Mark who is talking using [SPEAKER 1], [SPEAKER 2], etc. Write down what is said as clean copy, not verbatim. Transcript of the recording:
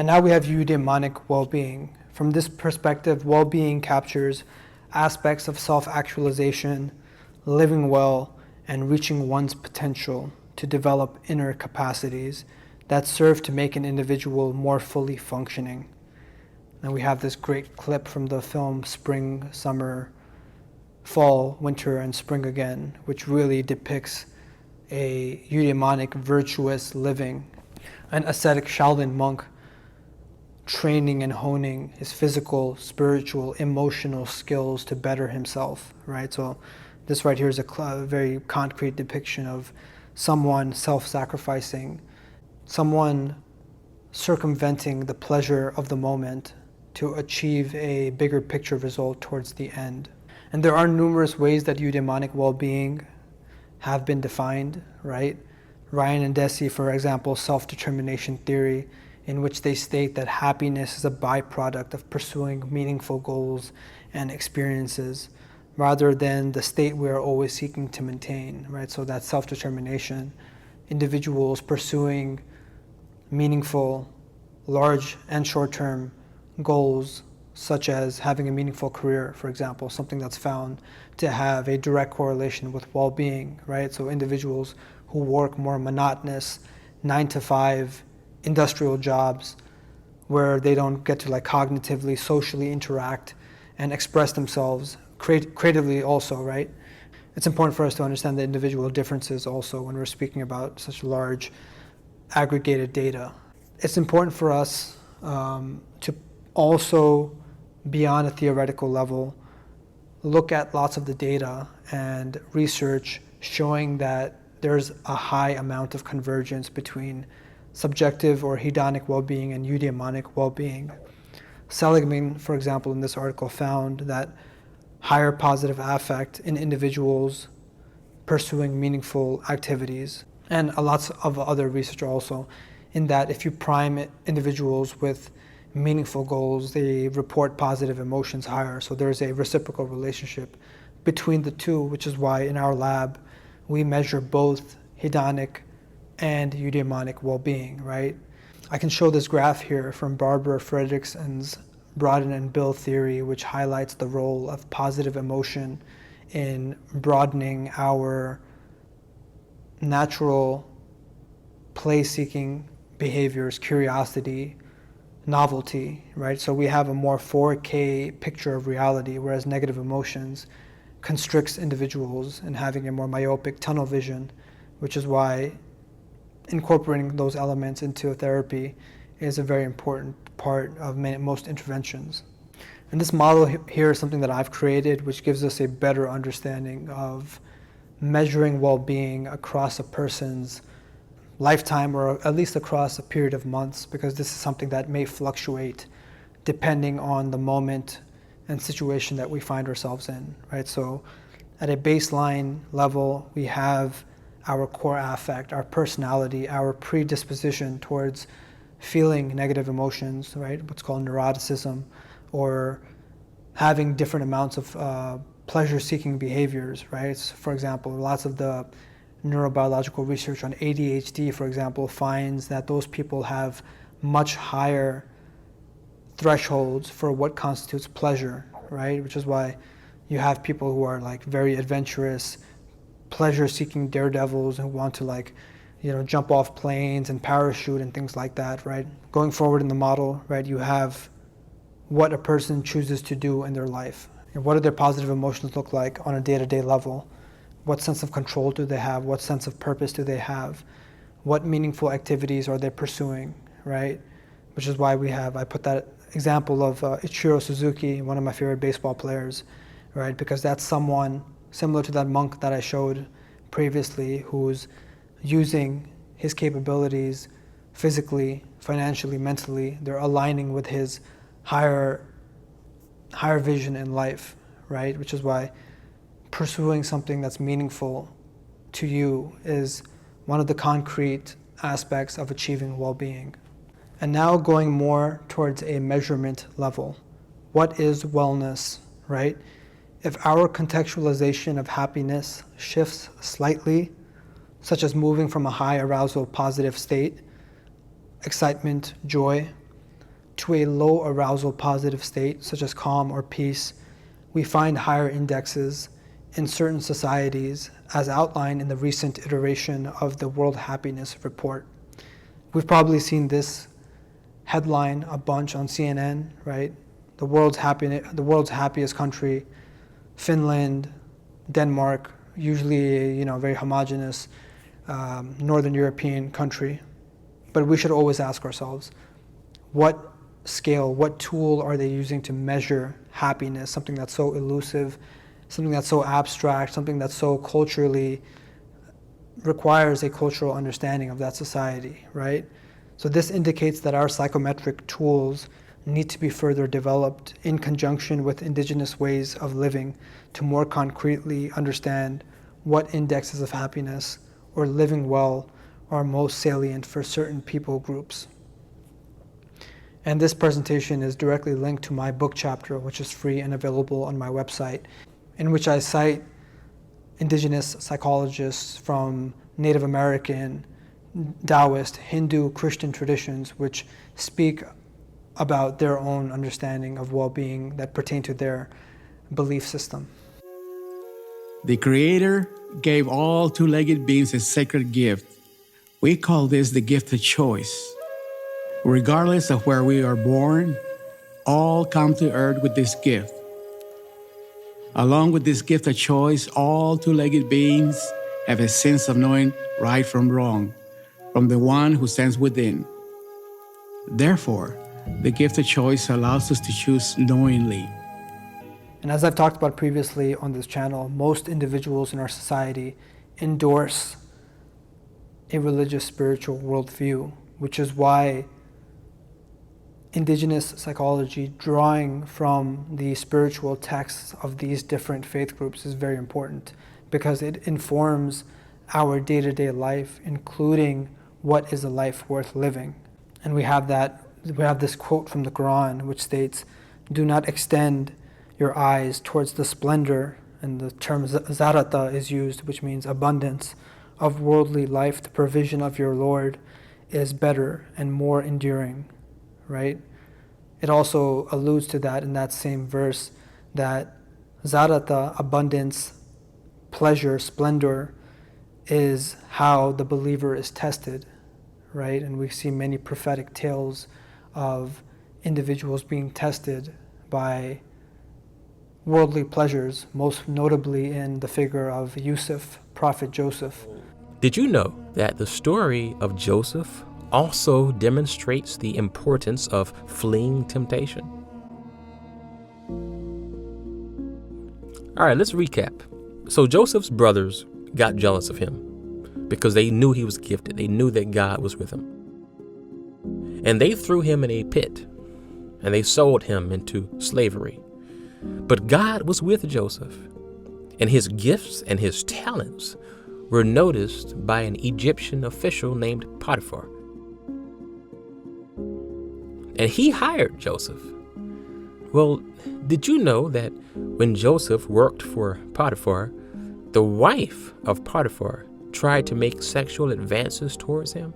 [SPEAKER 1] now we have eudaimonic well-being. From this perspective, well-being captures aspects of self-actualization, living well, and reaching one's potential to develop inner capacities that serve to make an individual more fully functioning. And we have this great clip from the film Spring, Summer, Fall, Winter, and Spring Again, which really depicts a eudaimonic, virtuous living. An ascetic Shaolin monk training and honing his physical, spiritual, emotional skills to better himself, right? So this right here is a very concrete depiction of someone self-sacrificing, someone circumventing the pleasure of the moment to achieve a bigger picture result towards the end. And there are numerous ways that eudaimonic well-being have been defined, right? Ryan and Deci, for example, self-determination theory, in which they state that happiness is a byproduct of pursuing meaningful goals and experiences rather than the state we are always seeking to maintain, right? So that self-determination, individuals pursuing meaningful, large and short-term goals, such as having a meaningful career, for example, something that's found to have a direct correlation with well-being, right? So individuals who work more monotonous 9-to-5 industrial jobs where they don't get to cognitively, socially interact and express themselves creatively also, right? It's important for us to understand the individual differences also when we're speaking about such large aggregated data. It's important for us to also, beyond a theoretical level, look at lots of the data and research showing that there's a high amount of convergence between subjective or hedonic well-being and eudaimonic well-being. Seligman, for example, in this article found that higher positive affect in individuals pursuing meaningful activities, and lots of other research also, in that if you prime individuals with meaningful goals, they report positive emotions higher. So there's a reciprocal relationship between the two, which is why in our lab we measure both hedonic and eudaimonic well-being, right? I can show this graph here from Barbara Fredrickson's broaden and build theory, which highlights the role of positive emotion in broadening our natural play-seeking behaviors, curiosity, novelty, right? So we have a more 4K picture of reality, whereas negative emotions constricts individuals in having a more myopic tunnel vision, which is why incorporating those elements into therapy is a very important part of most interventions. And this model here is something that I've created, which gives us a better understanding of measuring well-being across a person's lifetime, or at least across a period of months, because this is something that may fluctuate depending on the moment and situation that we find ourselves in, right? So at a baseline level, we have our core affect, our personality, our predisposition towards feeling negative emotions, right? What's called neuroticism, or having different amounts of pleasure-seeking behaviors, right? So for example, lots of the neurobiological research on ADHD, for example, finds that those people have much higher thresholds for what constitutes pleasure, right? Which is why you have people who are very adventurous, pleasure-seeking daredevils who want to jump off planes and parachute and things like that, right? Going forward in the model, right, you have what a person chooses to do in their life. And what do their positive emotions look like on a day-to-day level? What sense of control do they have? What sense of purpose do they have? What meaningful activities are they pursuing, right? Which is why I put that example of Ichiro Suzuki, one of my favorite baseball players, right? Because that's someone similar to that monk that I showed previously, who's using his capabilities physically, financially, mentally. They're aligning with his higher vision in life, right? Which is why pursuing something that's meaningful to you is one of the concrete aspects of achieving well-being. And now going more towards a measurement level. What is wellness, right? If our contextualization of happiness shifts slightly, such as moving from a high arousal positive state, excitement, joy, to a low arousal positive state, such as calm or peace, we find higher indexes in certain societies, as outlined in the recent iteration of the World Happiness Report. We've probably seen this headline a bunch on CNN, right? The world's happiest country, Finland, Denmark, usually a very homogeneous Northern European country. But we should always ask ourselves, what scale, what tool are they using to measure happiness, something that's so elusive, something that's so abstract, something that's so culturally requires a cultural understanding of that society, right? So this indicates that our psychometric tools need to be further developed in conjunction with indigenous ways of living to more concretely understand what indexes of happiness or living well are most salient for certain people groups. And this presentation is directly linked to my book chapter, which is free and available on my website, in which I cite indigenous psychologists from Native American, Taoist, Hindu, Christian traditions, which speak about their own understanding of well-being that pertain to their belief system.
[SPEAKER 2] The Creator gave all two-legged beings a sacred gift. We call this the gift of choice. Regardless of where we are born, all come to earth with this gift. Along with this gift of choice, all two-legged beings have a sense of knowing right from wrong, from the one who stands within. Therefore, the gift of choice allows us to choose knowingly.
[SPEAKER 1] And as I've talked about previously on this channel, most individuals in our society endorse a religious spiritual worldview, which is why indigenous psychology, drawing from the spiritual texts of these different faith groups, is very important, because it informs our day-to-day life, including what is a life worth living. And we have this quote from the Quran, which states, "Do not extend your eyes towards the splendor," and the term zarata is used, which means abundance, "of worldly life. The provision of your Lord is better and more enduring," right? It also alludes to that in that same verse, that zarata, abundance, pleasure, splendor, is how the believer is tested, right? And we see many prophetic tales of individuals being tested by worldly pleasures, most notably in the figure of Yusuf, Prophet Joseph.
[SPEAKER 3] Did you know that the story of Joseph also demonstrates the importance of fleeing temptation? All right, let's recap. So Joseph's brothers got jealous of him because they knew he was gifted. They knew that God was with him. And they threw him in a pit and they sold him into slavery. But God was with Joseph, and his gifts and his talents were noticed by an Egyptian official named Potiphar. And he hired Joseph. Well, did you know that when Joseph worked for Potiphar, the wife of Potiphar tried to make sexual advances towards him?